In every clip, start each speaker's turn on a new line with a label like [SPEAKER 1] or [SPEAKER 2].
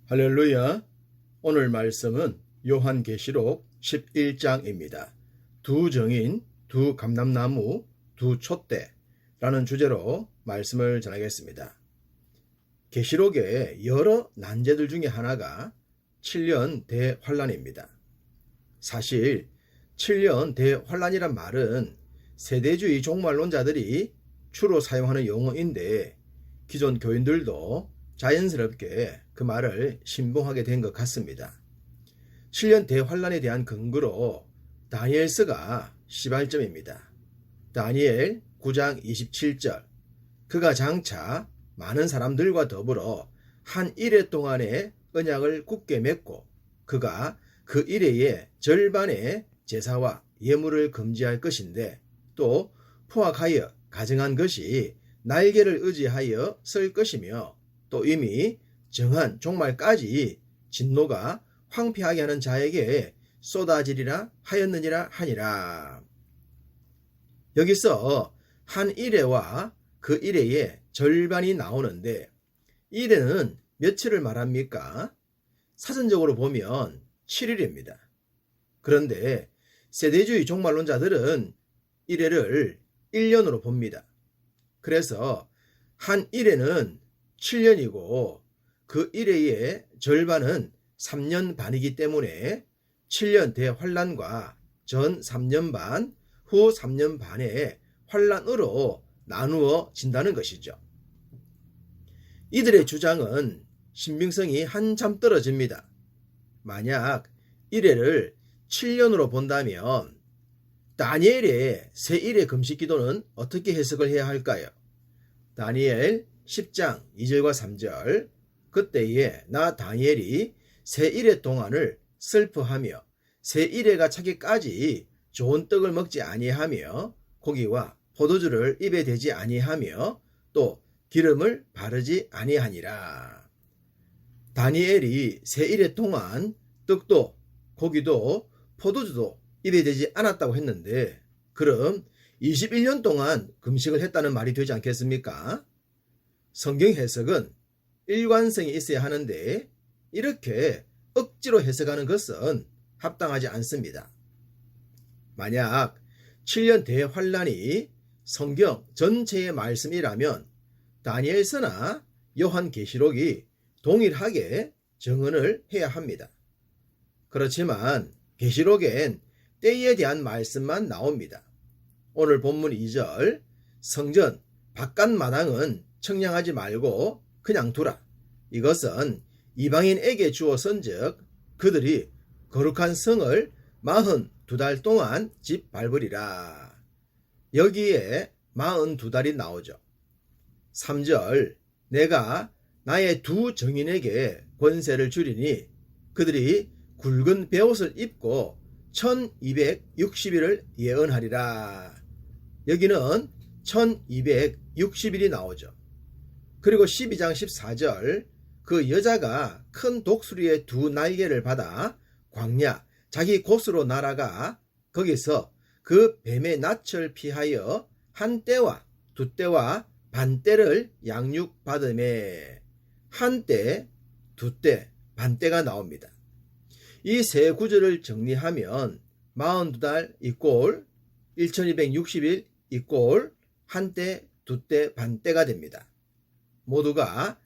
[SPEAKER 1] 할렐루야. 오늘 말씀은 요한계시록 11장입니다. 두 정인, 두 감람나무, 두 촛대라는 주제로 말씀을 전하겠습니다. 계시록의 여러 난제들 중에 하나가 7년 대환란입니다. 사실 7년 대환란이란 말은 세대주의 종말론자들이 주로 사용하는 용어인데 기존 교인들도 자연스럽게 그 말을 신봉하게 된 것 같습니다. 7년 대환란에 대한 근거로 다니엘서가 시발점입니다. 다니엘 9장 27절 그가 장차 많은 사람들과 더불어 한 이레 동안의 언약을 굳게 맺고 그가 그 이레의 절반의 제사와 예물을 금지할 것인데 또 포악하여 가증한 것이 날개를 의지하여 쓸 것이며 또 이미 정한 종말까지 진노가 황폐하게 하는 자에게 쏟아지리라 하였느니라 하니라. 여기서 한 이레와 그 이레의 절반이 나오는데 이레는 며칠을 말합니까? 사전적으로 보면 7일입니다. 그런데 세대주의 종말론자들은 이레를 1년으로 봅니다. 그래서 한 이레는 7년이고 그 이레의 절반은 3년 반이기 때문에 7년 대환란과 전 3년 반, 후 3년 반의 환란으로 나누어진다는 것이죠. 이들의 주장은 신빙성이 한참 떨어집니다. 만약 이레를 7년으로 본다면 다니엘의 새 일의 금식 기도는 어떻게 해석을 해야 할까요? 다니엘 10장 2절과 3절 그때에 나 다니엘이 새 이레 동안을 슬퍼하며 새 이레가 차기까지 좋은 떡을 먹지 아니하며 고기와 포도주를 입에 대지 아니하며 또 기름을 바르지 아니하니라. 다니엘이 새 이레 동안 떡도 고기도 포도주도 입에 대지 않았다고 했는데 그럼 21년 동안 금식을 했다는 말이 되지 않겠습니까? 성경 해석은 일관성이 있어야 하는데 이렇게 억지로 해석하는 것은 합당하지 않습니다. 만약 7년 대환란이 성경 전체의 말씀이라면 다니엘서나 요한계시록이 동일하게 정언을 해야 합니다. 그렇지만 계시록엔 때에 대한 말씀만 나옵니다. 오늘 본문 2절 성전 바깥 마당은 청량하지 말고 그냥 두라. 이것은 이방인에게 주어선즉 그들이 거룩한 성을 42달 동안 집 밟으리라. 여기에 42달이 나오죠. 3절 내가 나의 두 정인에게 권세를 주리니 그들이 굵은 베옷을 입고 1260일을 예언하리라. 여기는 1260일이 나오죠. 그리고 12장 14절 그 여자가 큰 독수리의 두 날개를 받아 광야 자기 곳으로 날아가 거기서 그 뱀의 낯을 피하여 한 떼와 두 떼와 반 떼를 양육받으매 한 떼, 두 떼, 반 떼가 나옵니다. 이 세 구절을 정리하면 42달 이꼴 1260일 이꼴 한 떼, 두 떼, 반 떼가 됩니다. 모두가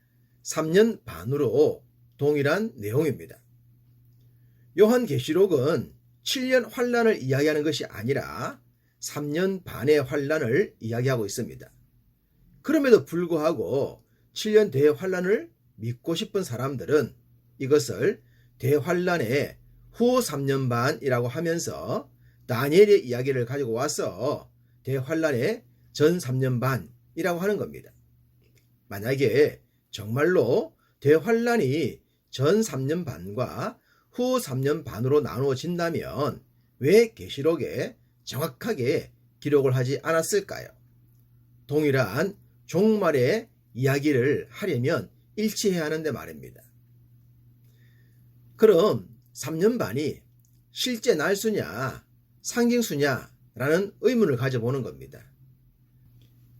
[SPEAKER 1] 3년 반으로 동일한 내용입니다. 요한계시록은 7년 환란을 이야기하는 것이 아니라 3년 반의 환란을 이야기하고 있습니다. 그럼에도 불구하고 7년 대환란을 믿고 싶은 사람들은 이것을 대환란의 후 3년 반이라고 하면서 다니엘의 이야기를 가지고 와서 대환란의 전 3년 반이라고 하는 겁니다. 만약에 정말로 대환란이 전 3년 반과 후 3년 반으로 나누어진다면 왜 계시록에 정확하게 기록을 하지 않았을까요? 동일한 종말의 이야기를 하려면 일치해야 하는데 말입니다. 그럼 3년 반이 실제 날수냐 상징수냐 라는 의문을 가져보는 겁니다.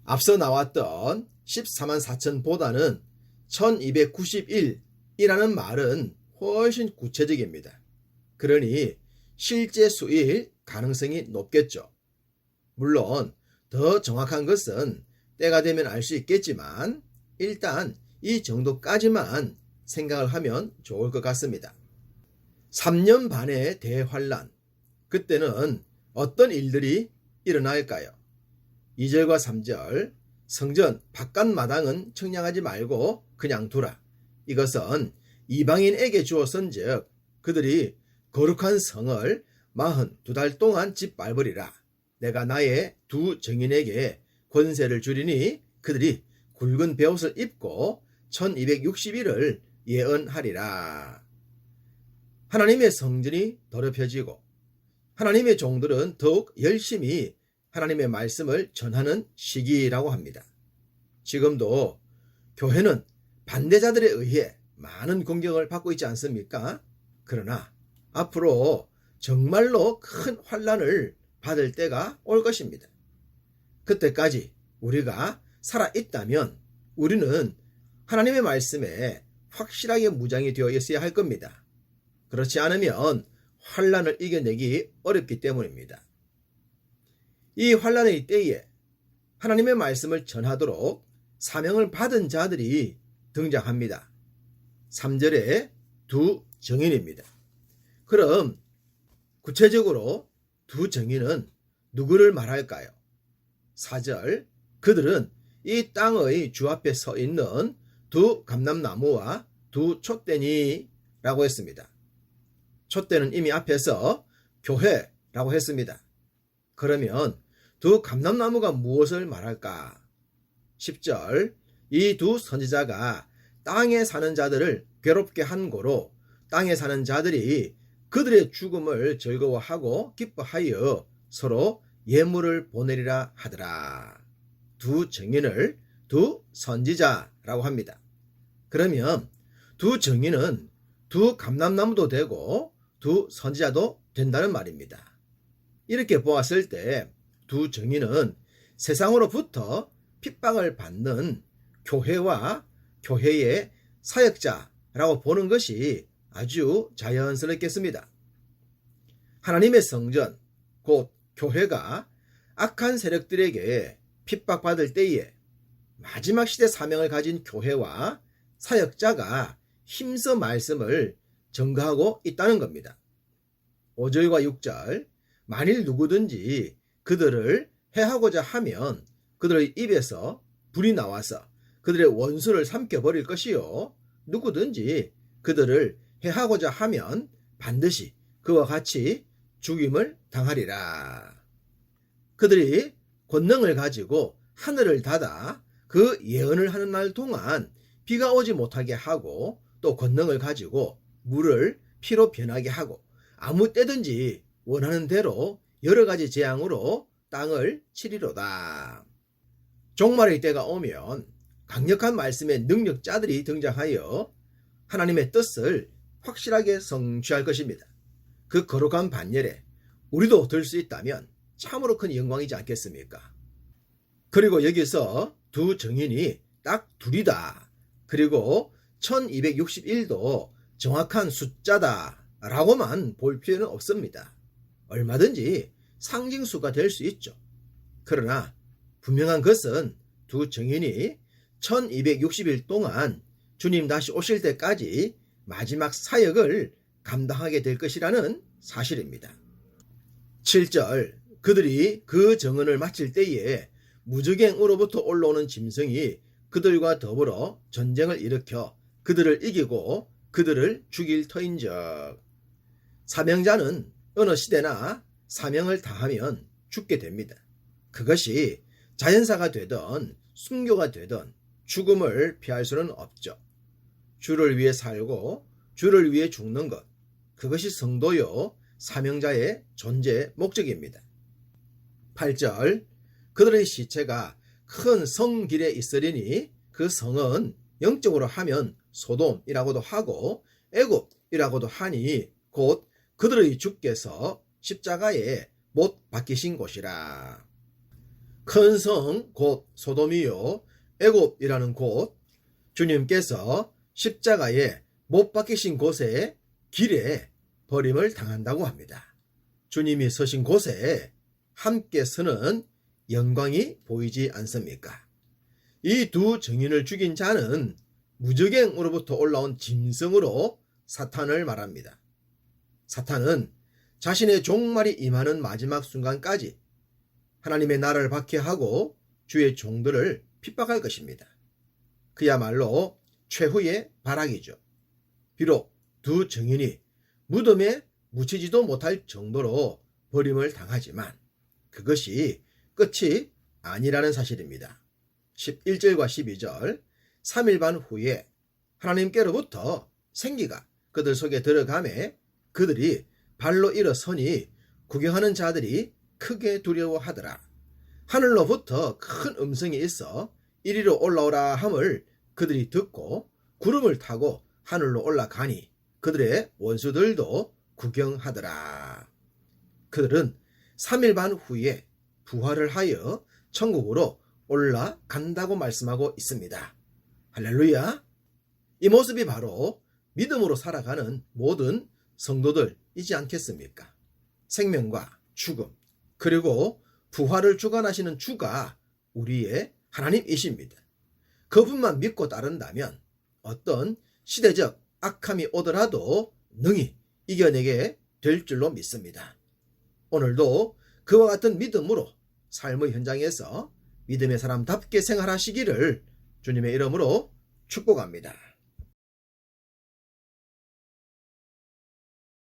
[SPEAKER 1] 앞서 나왔던 14만 4천보다는 1291 이라는 말은 훨씬 구체적입니다. 그러니 실제 수일 가능성이 높겠죠. 물론 더 정확한 것은 때가 되면 알 수 있겠지만 일단 이 정도까지만 생각을 하면 좋을 것 같습니다. 3년 반의 대환란, 그때는 어떤 일들이 일어날까요? 2절과 3절, 성전 바깥마당은 청량하지 말고 그냥 두라. 이것은 이방인에게 주었은즉 그들이 거룩한 성을 42달 동안 짓밟으리라. 내가 나의 두 증인에게 권세를 주리니 그들이 굵은 베옷을 입고 1260일을 예언하리라. 하나님의 성전이 더럽혀지고 하나님의 종들은 더욱 열심히 하나님의 말씀을 전하는 시기라고 합니다. 지금도 교회는 반대자들에 의해 많은 공격을 받고 있지 않습니까? 그러나 앞으로 정말로 큰 환난을 받을 때가 올 것입니다. 그때까지 우리가 살아있다면 우리는 하나님의 말씀에 확실하게 무장이 되어 있어야 할 겁니다. 그렇지 않으면 환난을 이겨내기 어렵기 때문입니다. 이 환난의 때에 하나님의 말씀을 전하도록 사명을 받은 자들이 등장합니다. 3절에 두 증인입니다. 그럼 구체적으로 두 증인은 누구를 말할까요? 4절, 그들은 이 땅의 주 앞에 서 있는 두 감람나무와 두 촛대니라고 했습니다. 촛대는 이미 앞에서 교회라고 했습니다. 그러면 두 감람나무가 무엇을 말할까? 10절, 이 두 선지자가 땅에 사는 자들을 괴롭게 한 고로 땅에 사는 자들이 그들의 죽음을 즐거워하고 기뻐하여 서로 예물을 보내리라 하더라. 두 증인을 두 선지자라고 합니다. 그러면 두 증인은 두 감람나무도 되고 두 선지자도 된다는 말입니다. 이렇게 보았을 때 두 증인은 세상으로부터 핍박을 받는 교회와 교회의 사역자라고 보는 것이 아주 자연스럽겠습니다. 하나님의 성전, 곧 교회가 악한 세력들에게 핍박받을 때에 마지막 시대 사명을 가진 교회와 사역자가 힘써 말씀을 전가하고 있다는 겁니다. 5절과 6절, 만일 누구든지 그들을 해하고자 하면 그들의 입에서 불이 나와서 그들의 원수를 삼켜버릴 것이요, 누구든지 그들을 해하고자 하면 반드시 그와 같이 죽임을 당하리라. 그들이 권능을 가지고 하늘을 닫아 그 예언을 하는 날 동안 비가 오지 못하게 하고, 또 권능을 가지고 물을 피로 변하게 하고 아무 때든지 원하는 대로 여러 가지 재앙으로 땅을 치리로다. 종말의 때가 오면 강력한 말씀의 능력자들이 등장하여 하나님의 뜻을 확실하게 성취할 것입니다. 그 거룩한 반열에 우리도 들 수 있다면 참으로 큰 영광이지 않겠습니까? 그리고 여기서 두 증인이 딱 둘이다. 그리고 1261도 정확한 숫자다 라고만 볼 필요는 없습니다. 얼마든지 상징수가 될 수 있죠. 그러나 분명한 것은 두 증인이 1260일 동안 주님 다시 오실 때까지 마지막 사역을 감당하게 될 것이라는 사실입니다. 7절, 그들이 그 정언을 마칠 때에 무저갱으로부터 올라오는 짐승이 그들과 더불어 전쟁을 일으켜 그들을 이기고 그들을 죽일 터인즉. 사명자는 어느 시대나 사명을 다하면 죽게 됩니다. 그것이 자연사가 되든 순교가 되든 죽음을 피할 수는 없죠. 주를 위해 살고 주를 위해 죽는 것, 그것이 성도요 사명자의 존재 목적입니다. 8절, 그들의 시체가 큰 성길에 있으리니 그 성은 영적으로 하면 소돔이라고도 하고 애굽이라고도 하니 곧 그들의 주께서 십자가에 못 박히신 곳이라. 큰 성 곧 소돔이요 애굽이라는 곳, 주님께서 십자가에 못 박히신 곳에 길에 버림을 당한다고 합니다. 주님이 서신 곳에 함께 서는 영광이 보이지 않습니까? 이 두 증인을 죽인 자는 무저갱으로부터 올라온 짐승으로 사탄을 말합니다. 사탄은 자신의 종말이 임하는 마지막 순간까지 하나님의 나라를 박해하고 주의 종들을 핍박할 것입니다. 그야말로 최후의 발악이죠. 비록 두 증인이 무덤에 묻히지도 못할 정도로 버림을 당하지만 그것이 끝이 아니라는 사실입니다. 11절과 12절 3일 반 후에 하나님께로부터 생기가 그들 속에 들어가매 그들이 발로 일어서니 구경하는 자들이 크게 두려워하더라. 하늘로부터 큰 음성이 있어 이리로 올라오라 함을 그들이 듣고 구름을 타고 하늘로 올라가니 그들의 원수들도 구경하더라. 그들은 3일 반 후에 부활을 하여 천국으로 올라간다고 말씀하고 있습니다. 할렐루야! 이 모습이 바로 믿음으로 살아가는 모든 성도들이지 않겠습니까? 생명과 죽음 그리고 부활을 주관하시는 주가 우리의 하나님이십니다. 그분만 믿고 따른다면 어떤 시대적 악함이 오더라도 능히 이겨내게 될 줄로 믿습니다. 오늘도 그와 같은 믿음으로 삶의 현장에서 믿음의 사람답게 생활하시기를 주님의 이름으로 축복합니다.